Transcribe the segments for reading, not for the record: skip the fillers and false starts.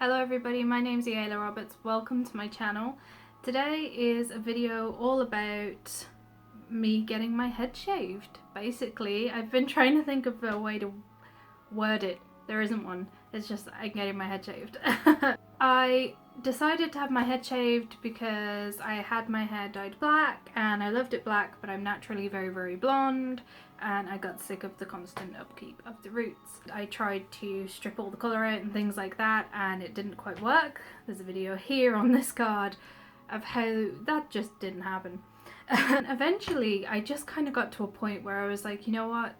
Hello everybody, my name's Ayla Roberts. Welcome to my channel. Today is a video all about me getting my head shaved. Basically, I've been trying to think of a way to word it. There isn't one. It's just I'm getting my head shaved. I decided to have my head shaved because I had my hair dyed black and I loved it black, but I'm naturally very blonde and I got sick of the constant upkeep of the roots. I tried to strip all the colour out and things like that and it didn't quite work. There's a video here on this card of how that just didn't happen. And eventually I just kind of got to a point where I was like, you know what?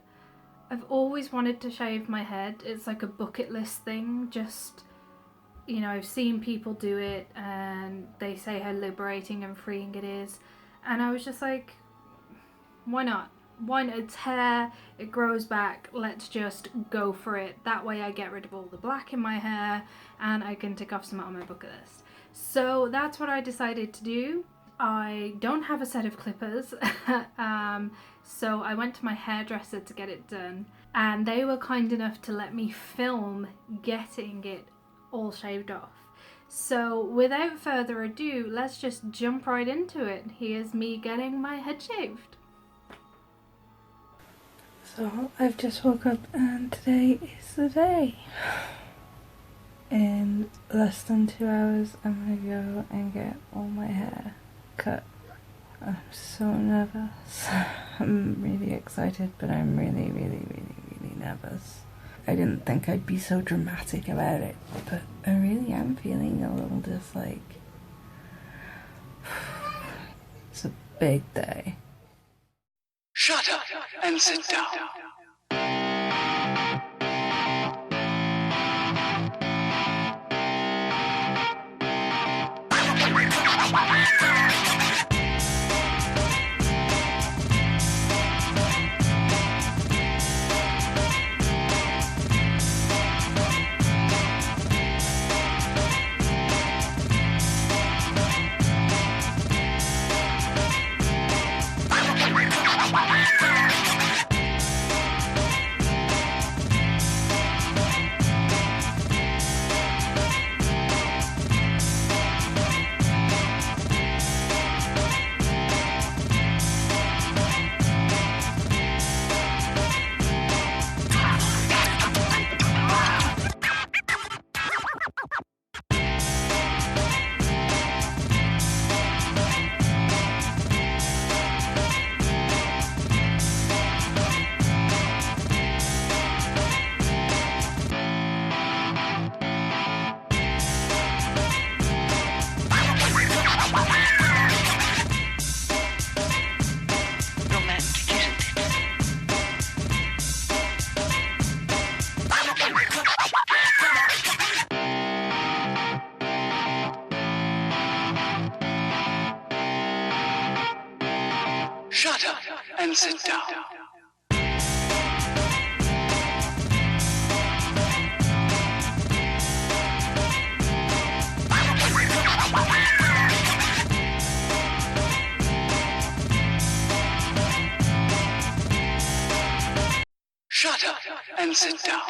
I've always wanted to shave my head. It's like a bucket list thing. Just, you know, I've seen people do it and they say how liberating and freeing it is. And I was just like, why not? Why not? It's hair, it grows back, let's just go for it. That way I get rid of all the black in my hair and I can tick off some on my bucket list. So that's what I decided to do. I don't have a set of clippers, so I went to my hairdresser to get it done and they were kind enough to let me film getting it all shaved off. So without further ado, let's just jump right into it. Here's me getting my head shaved. So I've just woke up and today is the day. In less than 2 hours I'm gonna go and get all my hair cut. I'm so nervous. I'm really excited, but I'm really nervous. I didn't think I'd be so dramatic about it, but I really am feeling a little just like it's a big day. Shut up and sit down. Shut up and sit down. Shut up and sit down.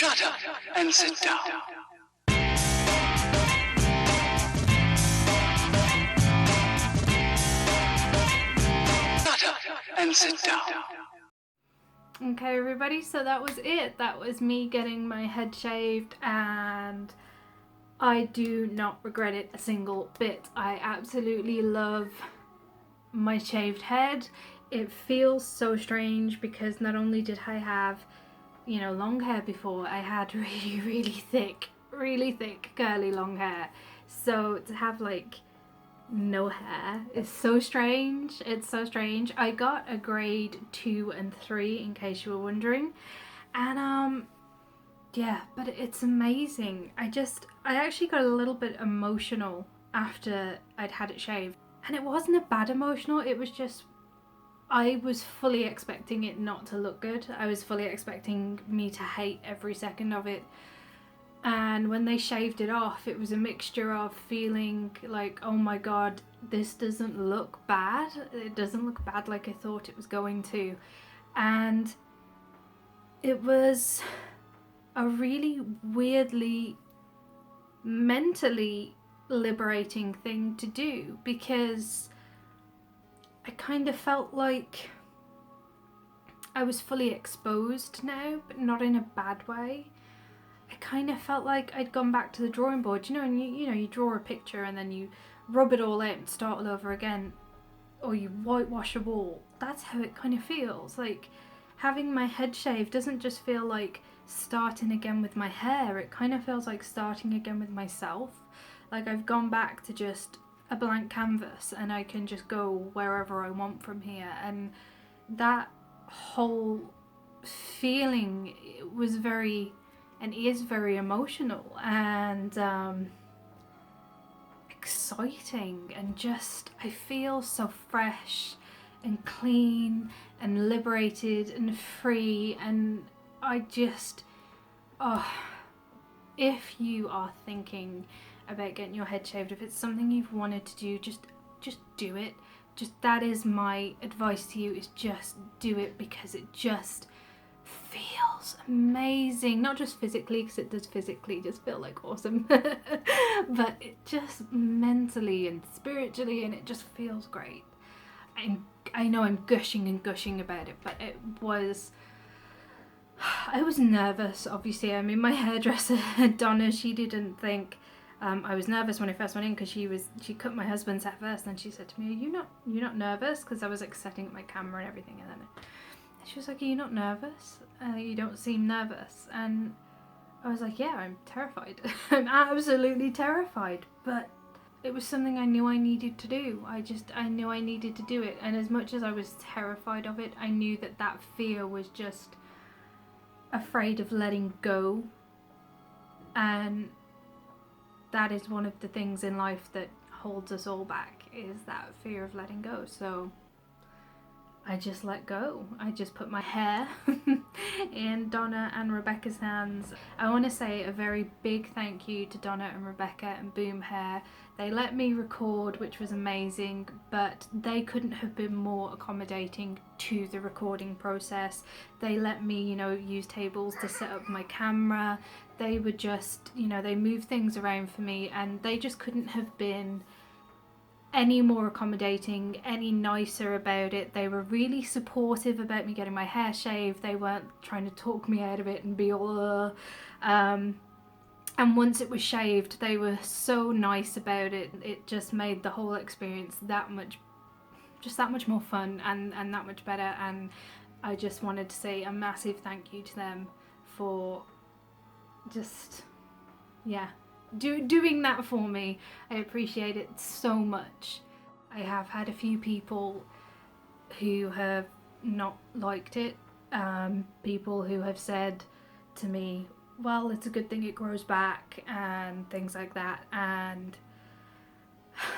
Shut up and sit down. Shut up and sit down. Okay, everybody, so that was it. That was me getting my head shaved, and I do not regret it a single bit. I absolutely love my shaved head. It feels so strange because not only did I have, you know, long hair before, I had really thick curly long hair. So to have like no hair is so strange. It's so strange. I got a grade 2 and 3 in case you were wondering, and yeah, but it's amazing. I actually got a little bit emotional after I'd had it shaved, and it wasn't a bad emotional. It was just I was fully expecting it not to look good. I was fully expecting me to hate every second of it. And when they shaved it off, it was a mixture of feeling like, oh my god, this doesn't look bad. It doesn't look bad like I thought it was going to. And it was a really weirdly mentally liberating thing to do, because I kind of felt like I was fully exposed now, but not in a bad way. I kind of felt like I'd gone back to the drawing board, you know, and you draw a picture and then you rub it all out and start all over again, or you whitewash a wall. That's how it kind of feels. Like having my head shaved doesn't just feel like starting again with my hair, it kind of feels like starting again with myself. Like I've gone back to just a blank canvas and I can just go wherever I want from here. And that whole feeling was very, and is very emotional and exciting, and just I feel so fresh and clean and liberated and free. And I just, if you are thinking about getting your head shaved, if it's something you've wanted to do, just do it. Just, that is my advice to you, is just do it, because it just feels amazing. Not just physically, because it does physically just feel like awesome, but it just mentally and spiritually, and it just feels great. And I know I'm gushing about it, but I was nervous, obviously. I mean, my hairdresser Donna, she didn't think I was nervous when I first went in, because she cut my husband's hair first, and she said to me, "Are you not nervous?" Because I was like setting up my camera and everything, and then she was like, "Are you not nervous? You don't seem nervous." And I was like, "Yeah, I'm terrified. I'm absolutely terrified." But it was something I knew I needed to do. I knew I needed to do it. And as much as I was terrified of it, I knew that fear was just afraid of letting go. And that is one of the things in life that holds us all back, is that fear of letting go. So I just let go. I just put my hair in Donna and Rebecca's hands. I want to say a very big thank you to Donna and Rebecca and Boom Hair. They let me record, which was amazing, but they couldn't have been more accommodating to the recording process. They let me, use tables to set up my camera. They were just, they moved things around for me, and they just couldn't have been any more accommodating, any nicer about it. They were really supportive about me getting my hair shaved. They weren't trying to talk me out of it and be all and once it was shaved, they were so nice about it. It just made the whole experience that much more fun and that much better. And I just wanted to say a massive thank you to them for just, doing that for me. I appreciate it so much. I have had a few people who have not liked it, people who have said to me, well, it's a good thing it grows back and things like that, and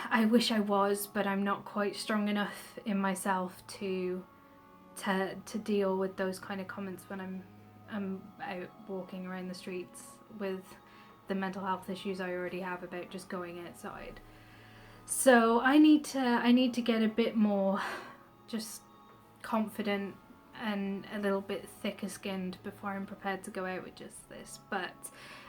I wish I was, but I'm not quite strong enough in myself to deal with those kind of comments when I'm out walking around the streets with the mental health issues I already have about just going outside. So I need to get a bit more just confident and a little bit thicker skinned before I'm prepared to go out with just this. But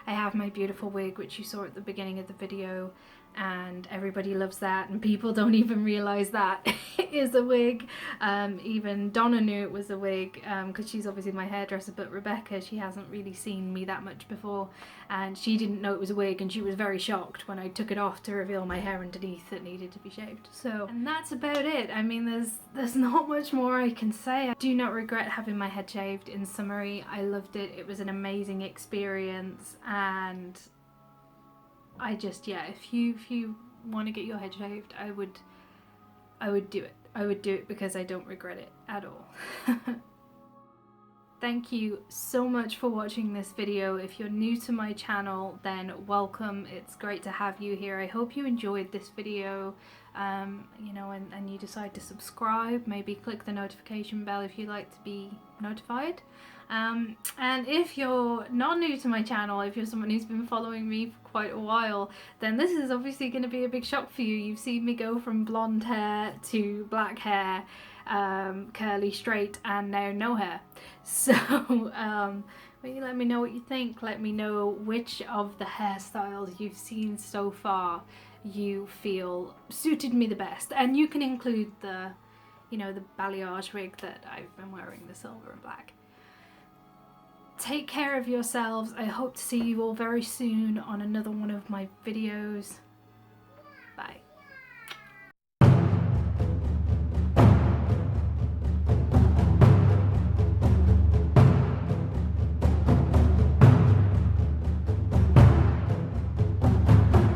I have my beautiful wig, which you saw at the beginning of the video, and everybody loves that, and people don't even realise that it is a wig. Even Donna knew it was a wig because she's obviously my hairdresser, but Rebecca, she hasn't really seen me that much before, and she didn't know it was a wig, and she was very shocked when I took it off to reveal my hair underneath that needed to be shaved. So, and that's about it. I mean, there's not much more I can say. I do not regret having my head shaved. In summary, I loved it. It was an amazing experience, and I just, yeah, if you want to get your head shaved, I would do it. I would do it because I don't regret it at all. Thank you so much for watching this video. If you're new to my channel, then welcome. It's great to have you here. I hope you enjoyed this video, you know, and you decide to subscribe. Maybe click the notification bell if you'd like to be notified. And if you're not new to my channel, if you're someone who's been following me for quite a while, then this is obviously going to be a big shock for you. You've seen me go from blonde hair to black hair, curly, straight, and now no hair. So will you let me know what you think? Let me know which of the hairstyles you've seen so far you feel suited me the best, and you can include the, you know, the balayage wig that I've been wearing, the silver and black. Take care of yourselves. I hope to see you all very soon on another one of my videos. Bye.